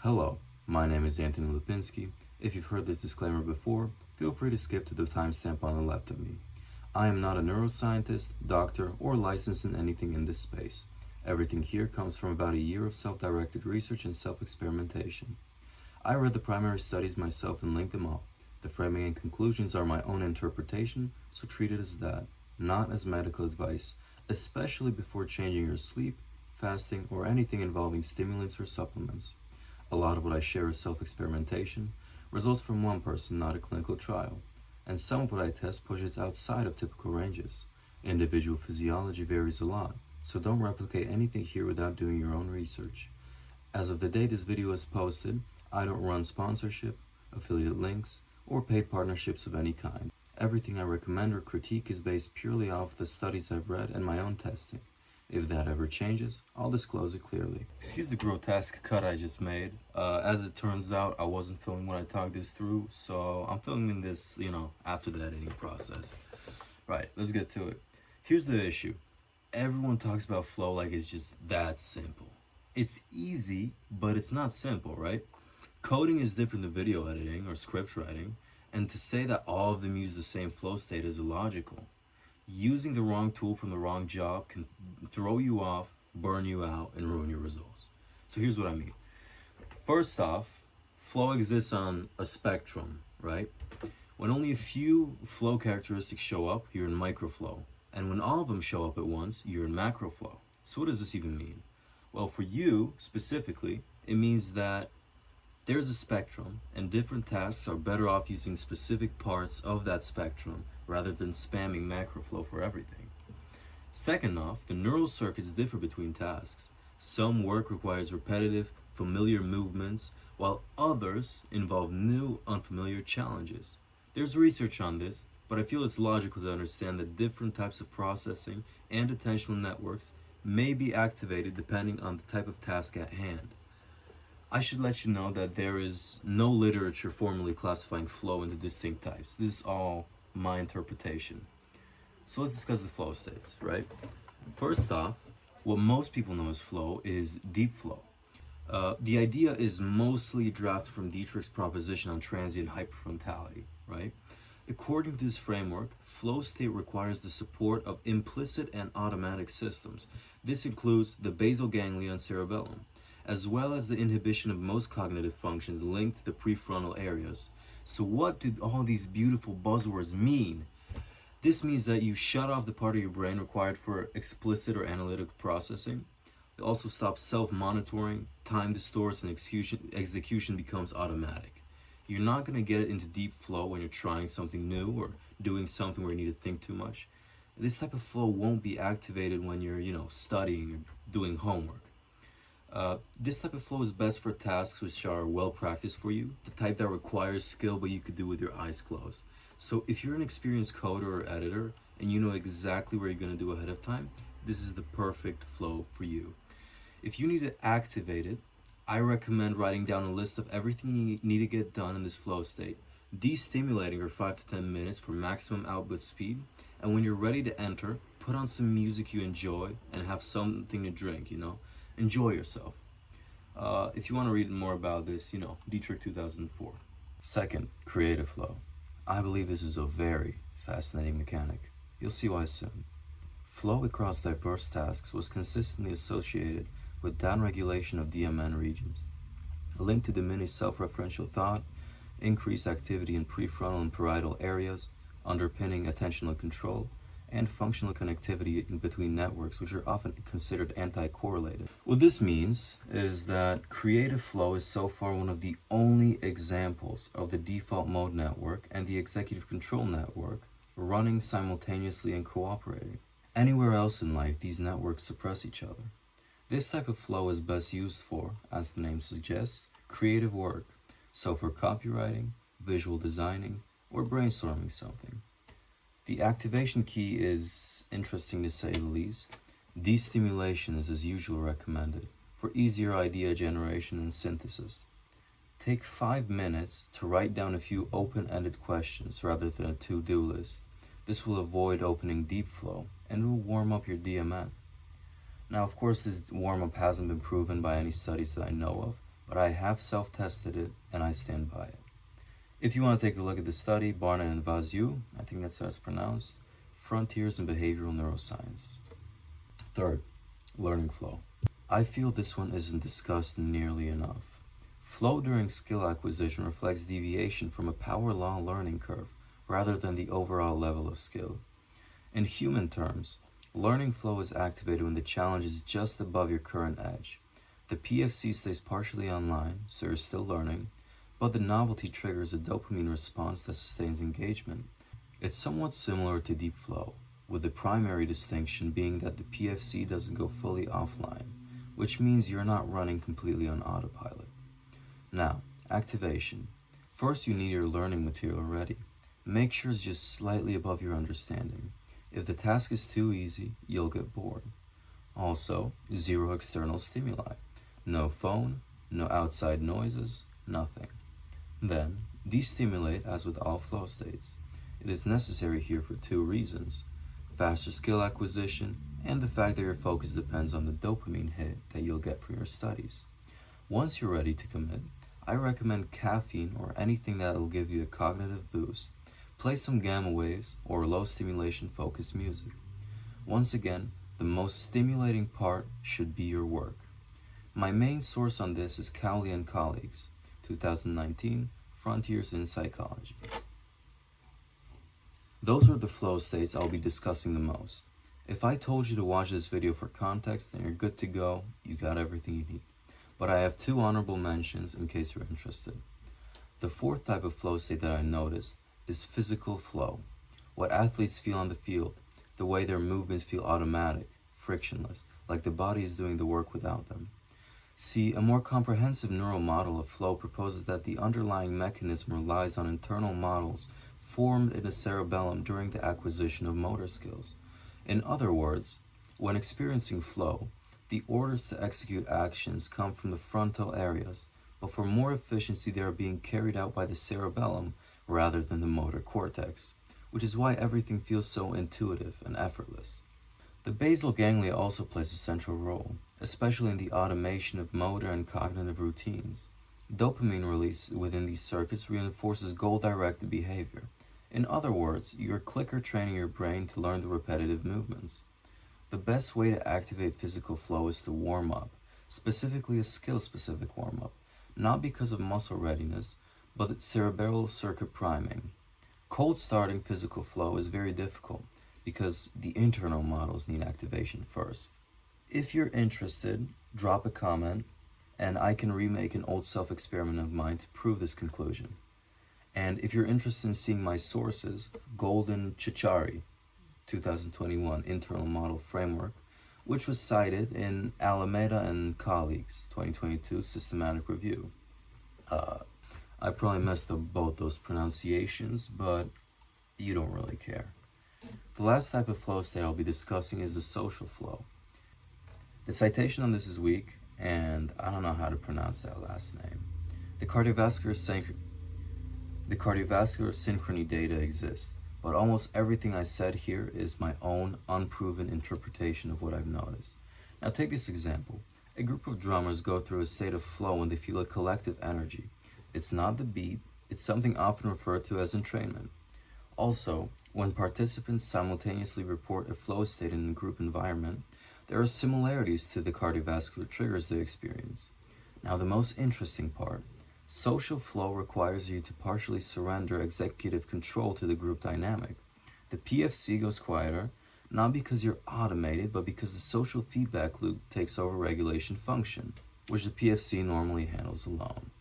Hello, my name is Anthony Lipinski. If you've heard this disclaimer before, feel free to skip to the timestamp on the left of me. I am not a neuroscientist, doctor, or licensed in anything in this space. Everything here comes from about a year of self-directed research and self-experimentation. I read the primary studies myself and linked them all. The framing and conclusions are my own interpretation, so treat it as that, not as medical advice, especially before changing your sleep, fasting, or anything involving stimulants or supplements. A lot of what I share is self-experimentation, results from one person, not a clinical trial, and some of what I test pushes outside of typical ranges. Individual physiology varies a lot, so don't replicate anything here without doing your own research. As of the day this video is posted, I don't run sponsorship, affiliate links, or paid partnerships of any kind. Everything I recommend or critique is based purely off the studies I've read and my own testing. If that ever changes, I'll disclose it clearly. Excuse the grotesque cut I just made. As it turns out, I wasn't filming when I talked this through, so I'm filming this, after the editing process. Right, let's get to it. Here's the issue. Everyone talks about flow like it's just that simple. It's easy, but it's not simple, right? Coding is different than video editing or script writing, and to say that all of them use the same flow state is illogical. Using the wrong tool from the wrong job can throw you off, burn you out, and ruin your results. So here's what I mean. First off, flow exists on a spectrum, right? When only a few flow characteristics show up, you're in microflow. And when all of them show up at once, you're in macroflow. So what does this even mean? Well, for you specifically, it means that there's a spectrum, and different tasks are better off using specific parts of that spectrum rather than spamming macroflow for everything. Second off, the neural circuits differ between tasks. Some work requires repetitive, familiar movements, while others involve new, unfamiliar challenges. There's research on this, but I feel it's logical to understand that different types of processing and attentional networks may be activated depending on the type of task at hand. I should let you know that there is no literature formally classifying flow into distinct types. This is all my interpretation. So let's discuss the flow states, right? First off, what most people know as flow is deep flow. The idea is mostly drafted from Dietrich's proposition on transient hypofrontality, right? According to this framework, flow state requires the support of implicit and automatic systems. This includes the basal ganglia and cerebellum, as well as the inhibition of most cognitive functions linked to the prefrontal areas. So what do all these beautiful buzzwords mean? This means that you shut off the part of your brain required for explicit or analytic processing. It also stops self-monitoring, time distorts, and execution becomes automatic. You're not going to get into deep flow when you're trying something new or doing something where you need to think too much. This type of flow won't be activated when you're, studying or doing homework. This type of flow is best for tasks which are well practiced for you, the type that requires skill but you could do with your eyes closed. So if you're an experienced coder or editor and you know exactly what you're going to do ahead of time, this is the perfect flow for you. If you need to activate it, I recommend writing down a list of everything you need to get done in this flow state, destimulating for 5 to 10 minutes for maximum output speed, and when you're ready to enter, put on some music you enjoy and have something to drink, Enjoy yourself. If you want to read more about this, Dietrich 2004. Second, creative flow. I believe this is a very fascinating mechanic. You'll see why soon. Flow across diverse tasks was consistently associated with downregulation of DMN regions, linked to diminished self-referential thought, increased activity in prefrontal and parietal areas, underpinning attentional control, and functional connectivity in between networks, which are often considered anti-correlated. What this means is that creative flow is so far one of the only examples of the default mode network and the executive control network running simultaneously and cooperating. Anywhere else in life, these networks suppress each other. This type of flow is best used for, as the name suggests, creative work. So for copywriting, visual designing, or brainstorming something. The activation key is interesting to say the least. Destimulation is as usual recommended for easier idea generation and synthesis. Take 5 minutes to write down a few open-ended questions rather than a to-do list. This will avoid opening deep flow and will warm up your DMN. Now, of course, this warm-up hasn't been proven by any studies that I know of, but I have self-tested it and I stand by it. If you want to take a look at the study, Barnett and Vaziou, I think that's how it's pronounced, Frontiers in Behavioral Neuroscience. Third, learning flow. I feel this one isn't discussed nearly enough. Flow during skill acquisition reflects deviation from a power law learning curve rather than the overall level of skill. In human terms, learning flow is activated when the challenge is just above your current edge. The PFC stays partially online, so you're still learning, but the novelty triggers a dopamine response that sustains engagement. It's somewhat similar to deep flow, with the primary distinction being that the PFC doesn't go fully offline, which means you're not running completely on autopilot. Now, activation. First, you need your learning material ready. Make sure it's just slightly above your understanding. If the task is too easy, you'll get bored. Also, zero external stimuli. No phone, no outside noises, nothing. Then, destimulate as with all flow states. It is necessary here for two reasons: faster skill acquisition and the fact that your focus depends on the dopamine hit that you'll get from your studies. Once you're ready to commit, I recommend caffeine or anything that will give you a cognitive boost. Play some gamma waves or low stimulation focused music. Once again, the most stimulating part should be your work. My main source on this is Cowley and colleagues, 2019, Frontiers in Psychology. Those are the flow states I'll be discussing the most. If I told you to watch this video for context, then you're good to go, you got everything you need. But I have two honorable mentions in case you're interested. The fourth type of flow state that I noticed is physical flow. What athletes feel on the field, the way their movements feel automatic, frictionless, like the body is doing the work without them. See, a more comprehensive neural model of flow proposes that the underlying mechanism relies on internal models formed in the cerebellum during the acquisition of motor skills. In other words, when experiencing flow, the orders to execute actions come from the frontal areas, but for more efficiency they are being carried out by the cerebellum rather than the motor cortex, which is why everything feels so intuitive and effortless. The basal ganglia also plays a central role, especially in the automation of motor and cognitive routines. Dopamine release within these circuits reinforces goal-directed behavior. In other words, you're clicker training your brain to learn the repetitive movements. The best way to activate physical flow is to warm up, specifically a skill-specific warm-up, not because of muscle readiness, but cerebral circuit priming. Cold starting physical flow is very difficult because the internal models need activation first. If you're interested, drop a comment and I can remake an old self-experiment of mine to prove this conclusion. And if you're interested in seeing my sources, Golden Chichari, 2021 Internal Model Framework, which was cited in Alameda and colleagues, 2022 Systematic Review. I probably messed up both those pronunciations, but you don't really care. The last type of flow state I'll be discussing is the social flow. The citation on this is weak, and I don't know how to pronounce that last name. The cardiovascular synchrony data exists, but almost everything I said here is my own unproven interpretation of what I've noticed. Now take this example. A group of drummers go through a state of flow when they feel a collective energy. It's not the beat, it's something often referred to as entrainment. Also, when participants simultaneously report a flow state in a group environment, there are similarities to the cardiovascular triggers they experience. Now the most interesting part, social flow requires you to partially surrender executive control to the group dynamic. The PFC goes quieter, not because you're automated, but because the social feedback loop takes over regulation function, which the PFC normally handles alone.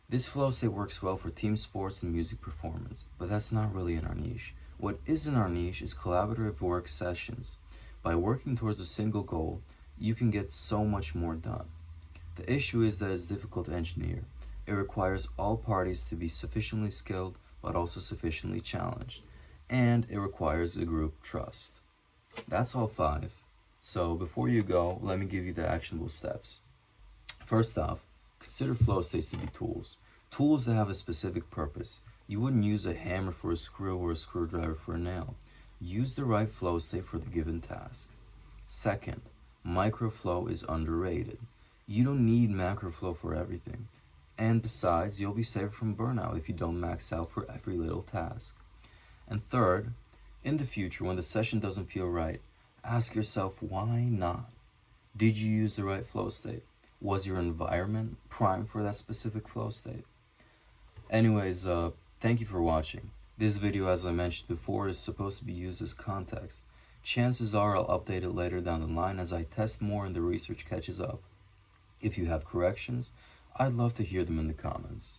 This flow state works well for team sports and music performance, but that's not really in our niche. What is in our niche is collaborative work sessions. By working towards a single goal, you can get so much more done. The issue is that it's difficult to engineer. It requires all parties to be sufficiently skilled, but also sufficiently challenged. And it requires a group trust. That's all 5. So before you go, let me give you the actionable steps. First off, consider flow states to be tools. Tools that have a specific purpose. You wouldn't use a hammer for a screw or a screwdriver for a nail. Use the right flow state for the given task. Second, microflow is underrated. You don't need macroflow for everything. And besides, you'll be saved from burnout if you don't max out for every little task. And third, in the future, when the session doesn't feel right, ask yourself, why not? Did you use the right flow state? Was your environment primed for that specific flow state? Anyways, thank you for watching. This video, as I mentioned before, is supposed to be used as context. Chances are I'll update it later down the line as I test more and the research catches up. If you have corrections, I'd love to hear them in the comments.